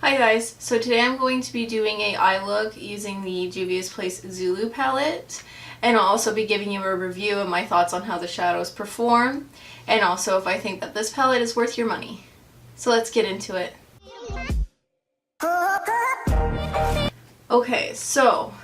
Hi guys, so today I'm going to be doing a eye look using the Juvia's Place Zulu palette, and I'll also be giving you a review of my thoughts on how the shadows perform, and also if I think that this palette is worth your money. So let's get into it. Okay, so,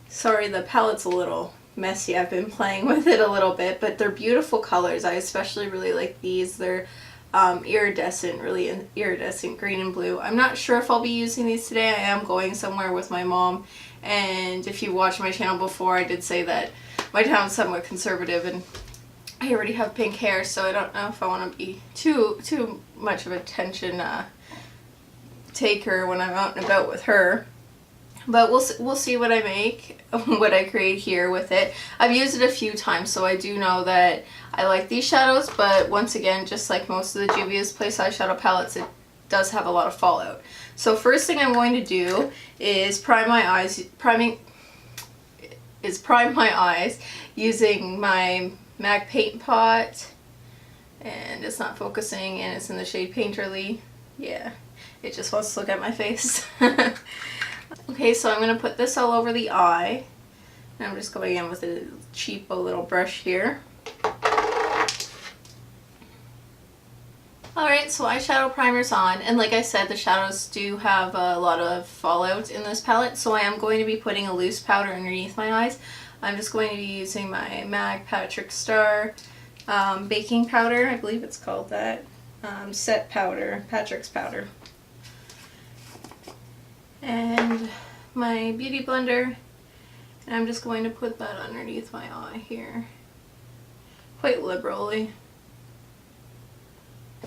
sorry the palette's a little messy. I've been playing with it a little bit, but they're beautiful colors. I especially really like these. They're iridescent, really iridescent green and blue. I'm not sure if I'll be using these today. I am going somewhere with my mom, and if you watched my channel before, I did say that my town's somewhat conservative and I already have pink hair, so I don't know if I want to be too much of a attention taker when I'm out and about with her. But we'll see what I make, what I create here with it. I've used it a few times, so I do know that I like these shadows, but once again, just like most of the Juvia's Place eyeshadow palettes, it does have a lot of fallout. So first thing I'm going to do is prime my eyes, prime my eyes using my MAC paint pot, and it's not focusing, and it's in the shade Painterly. Yeah, it just wants to look at my face. Okay, so I'm going to put this all over the eye. And I'm just going in with a cheapo little brush here. Alright, so eyeshadow primer's on, and like I said, the shadows do have a lot of fallout in this palette, so I am going to be putting a loose powder underneath my eyes. I'm just going to be using my MAC Patrick Star baking powder, I believe it's called that, set powder, Patrick's powder. And my beauty blender, and I'm just going to put that underneath my eye here, quite liberally.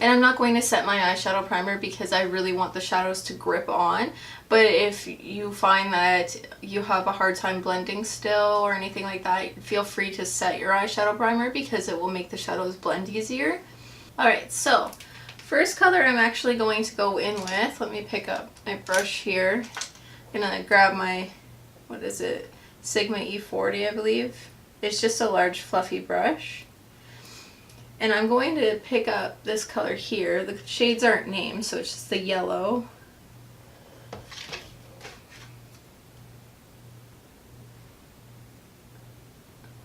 And I'm not going to set my eyeshadow primer because I really want the shadows to grip on, but if you find that you have a hard time blending still or anything like that, feel free to set your eyeshadow primer because it will make the shadows blend easier. Alright, so first color I'm actually going to go in with, let me pick up my brush here. I'm gonna grab my, what is it, Sigma E40 I believe. It's just a large fluffy brush. And I'm going to pick up this color here. The shades aren't named, so it's just the yellow.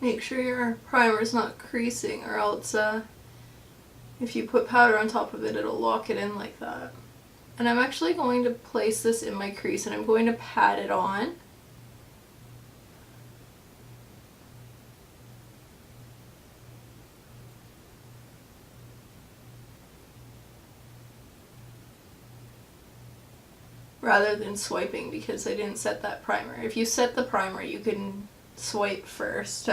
Make sure your primer's not creasing, or else if you put powder on top of it, it'll lock it in like that. And I'm actually going to place this in my crease, and I'm going to pat it on. Rather than swiping, because I didn't set that primer. If you set the primer, you can swipe first,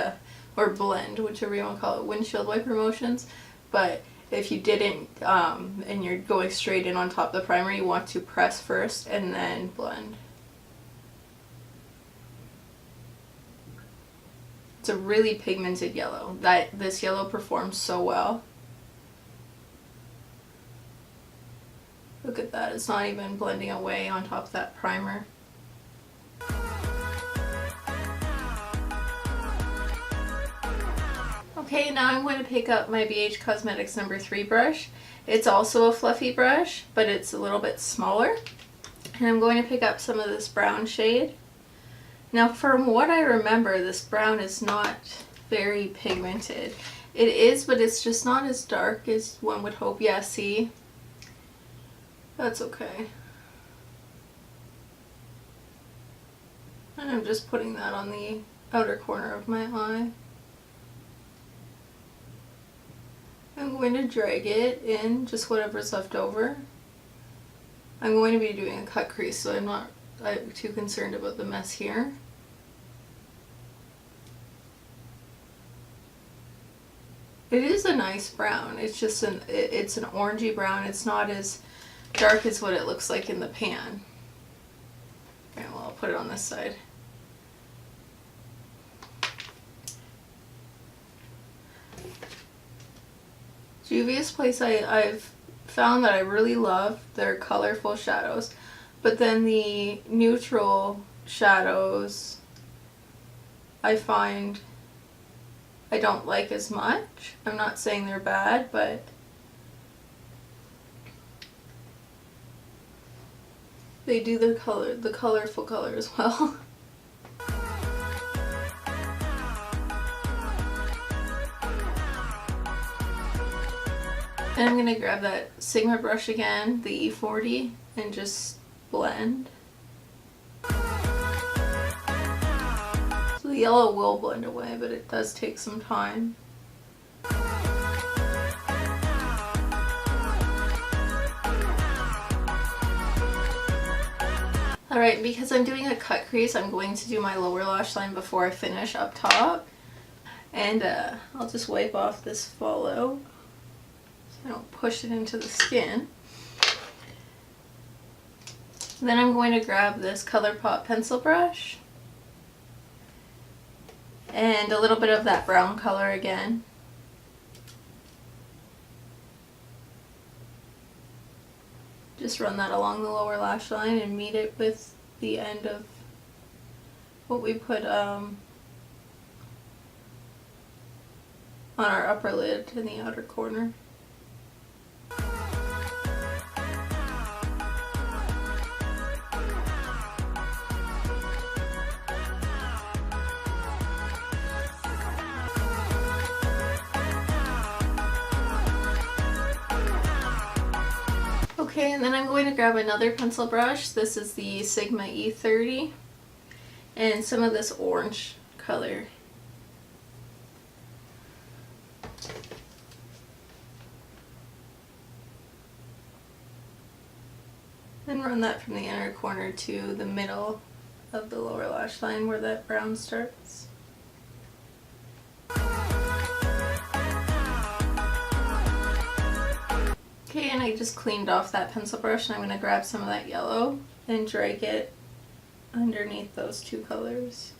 or blend, whichever you want to call it, windshield wiper motions. But if you didn't, and you're going straight in on top of the primer, you want to press first and then blend. It's a really pigmented yellow. This yellow performs so well. Look at that, it's not even blending away on top of that primer. Okay, now I'm going to pick up my BH Cosmetics number 3 brush. It's also a fluffy brush, but it's a little bit smaller. And I'm going to pick up some of this brown shade. Now from what I remember, this brown is not very pigmented. It is, but it's just not as dark as one would hope. Yeah, see? That's okay. And I'm just putting that on the outer corner of my eye. I'm going to drag it in, just whatever's left over. I'm going to be doing a cut crease, so I'm not too concerned about the mess here. It is a nice brown. It's just it's an orangey brown. It's not as dark as what it looks like in the pan. Okay, well, I'll put it on this side. Juvia's Place, I've found that I really love their colorful shadows, but then the neutral shadows I find I don't like as much. I'm not saying they're bad, but They do their color, the colorful color as well. And I'm going to grab that Sigma brush again, the E40, and just blend. So the yellow will blend away, but it does take some time. Alright, because I'm doing a cut crease, I'm going to do my lower lash line before I finish up top. And I'll just wipe off this follow. I don't push it into the skin. Then I'm going to grab this ColourPop pencil brush and a little bit of that brown color again. Just run that along the lower lash line and meet it with the end of what we put on our upper lid in the outer corner. Okay, and then I'm going to grab another pencil brush. This is the Sigma E30 and some of this orange color. Then run that from the inner corner to the middle of the lower lash line where that brown starts. Okay, and I just cleaned off that pencil brush and I'm going to grab some of that yellow and drag it underneath those two colors.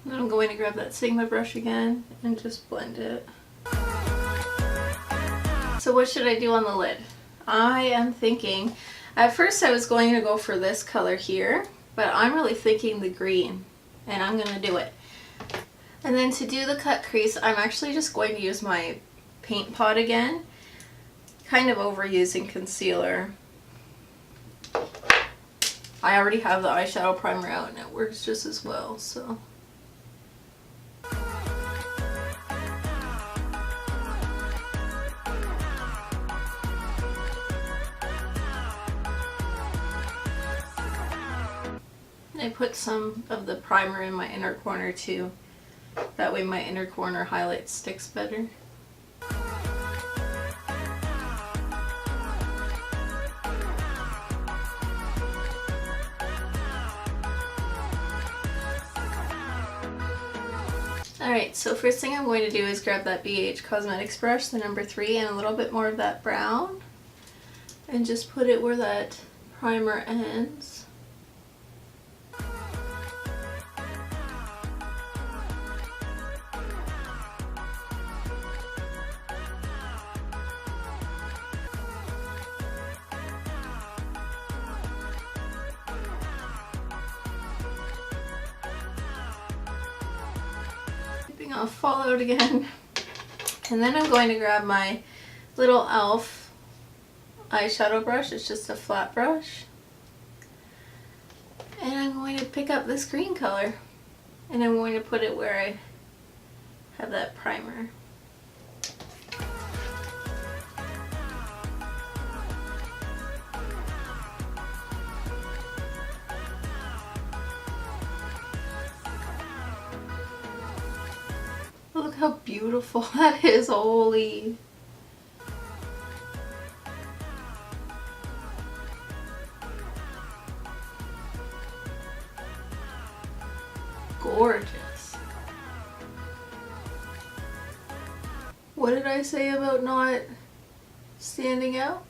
Then I'm going to grab that Sigma brush again and just blend it. So what should I do on the lid? I am thinking, at first I was going to go for this color here, but I'm really thinking the green, and I'm going to do it. And then to do the cut crease, I'm actually just going to use my paint pot again, kind of overusing concealer. I already have the eyeshadow primer out and it works just as well, so. I put some of the primer in my inner corner too. That way my inner corner highlight sticks better. Alright, so first thing I'm going to do is grab that BH Cosmetics brush, the number 3, and a little bit more of that brown, and just put it where that primer ends. I'll follow it again, and then I'm going to grab my little e.l.f. eyeshadow brush. It's just a flat brush, and I'm going to pick up this green color and I'm going to put it where I have that primer. Look how beautiful that is, holy. Gorgeous. What did I say about not standing out?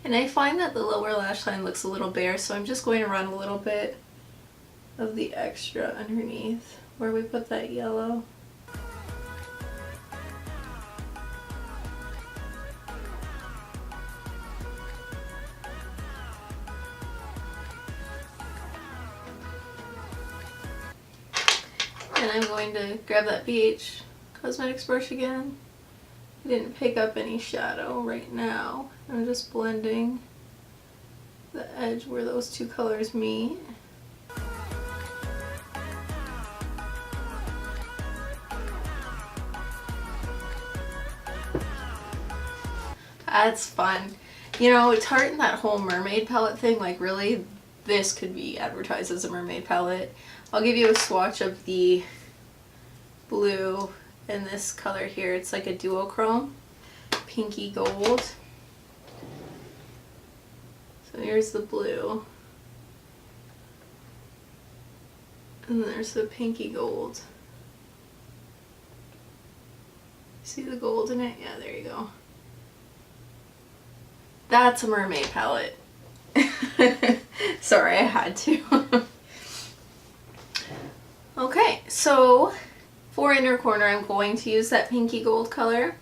And I find that the lower lash line looks a little bare, so I'm just going to run a little bit of the extra underneath where we put that yellow. And I'm going to grab that BH Cosmetics brush again. I didn't pick up any shadow right now. I'm just blending the edge where those two colors meet. That's fun. You know, Tarte and that whole mermaid palette thing, like really, this could be advertised as a mermaid palette. I'll give you a swatch of the blue and this color here. It's like a duochrome, pinky gold. So here's the blue. And there's the pinky gold. See the gold in it? Yeah, there you go. That's a mermaid palette. Sorry, I had to. Okay, so for inner corner, I'm going to use that pinky gold color.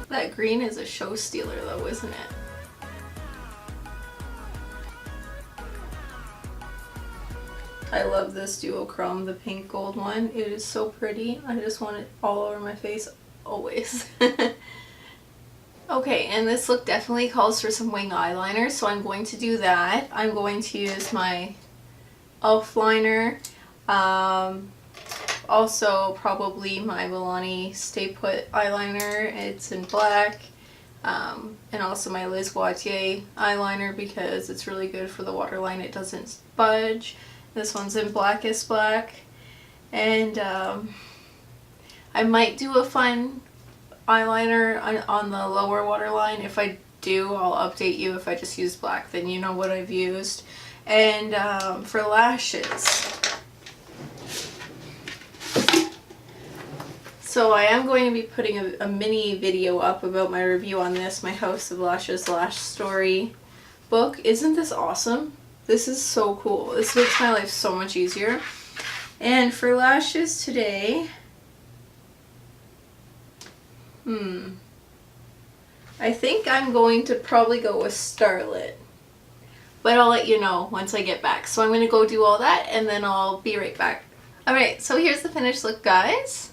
That green is a show stealer though, isn't it? I love this duochrome, the pink gold one. It is so pretty. I just want it all over my face always. Okay, and this look definitely calls for some wing eyeliner, so I'm going to do that. I'm going to use my e.l.f. liner. Also probably my Milani Stay Put eyeliner. It's in black. And also my Liz Watier eyeliner because it's really good for the waterline. It doesn't budge. This one's in Blackest Black. And I might do a fun eyeliner on the lower waterline. If I do, I'll update you. If I just use black, then you know what I've used. And for lashes, so I am going to be putting a mini video up about my review on this, my House of Lashes Lash Story book. Isn't this awesome? This is so cool. This makes my life so much easier. And for lashes today, I think I'm going to probably go with Starlit. But I'll let you know once I get back. So I'm going to go do all that and then I'll be right back. Alright, so here's the finished look, guys.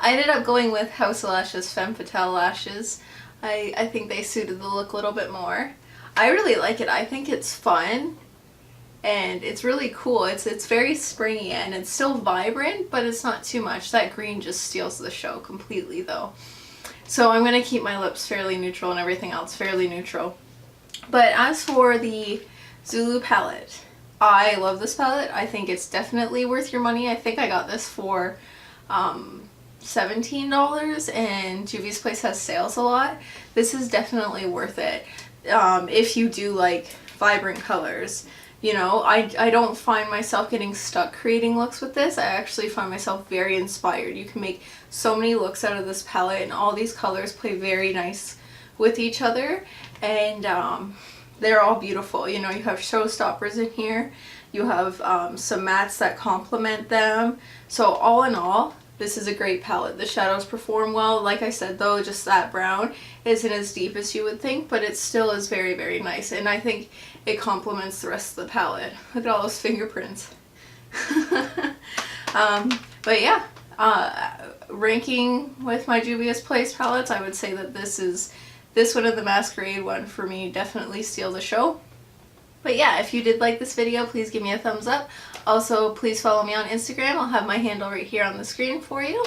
I ended up going with House of Lashes Femme Fatale lashes. I think they suited the look a little bit more. I really like it. I think it's fun and it's really cool. It's very springy and it's still vibrant, but it's not too much. That green just steals the show completely though. So I'm going to keep my lips fairly neutral and everything else fairly neutral. But as for the Zulu palette, I love this palette. I think it's definitely worth your money. I think I got this for $17 and Juvia's Place has sales a lot. This is definitely worth it if you do like vibrant colors. You know, I don't find myself getting stuck creating looks with this. I actually find myself very inspired. You can make so many looks out of this palette and all these colors play very nice with each other and they're all beautiful. You know, you have showstoppers in here. You have some mattes that complement them. So all in all, this is a great palette. The shadows perform well. Like I said though, just that brown isn't as deep as you would think, but it still is very, very nice. And I think it complements the rest of the palette. Look at all those fingerprints. But yeah, ranking with my Juvia's Place palettes, I would say that this one and the Masquerade one for me definitely steal the show. But yeah, if you did like this video, please give me a thumbs up. Also, please follow me on Instagram. I'll have my handle right here on the screen for you.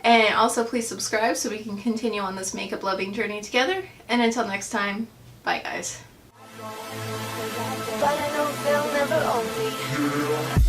And also, please subscribe so we can continue on this makeup loving journey together. And until next time, bye guys. But I know they'll never own me.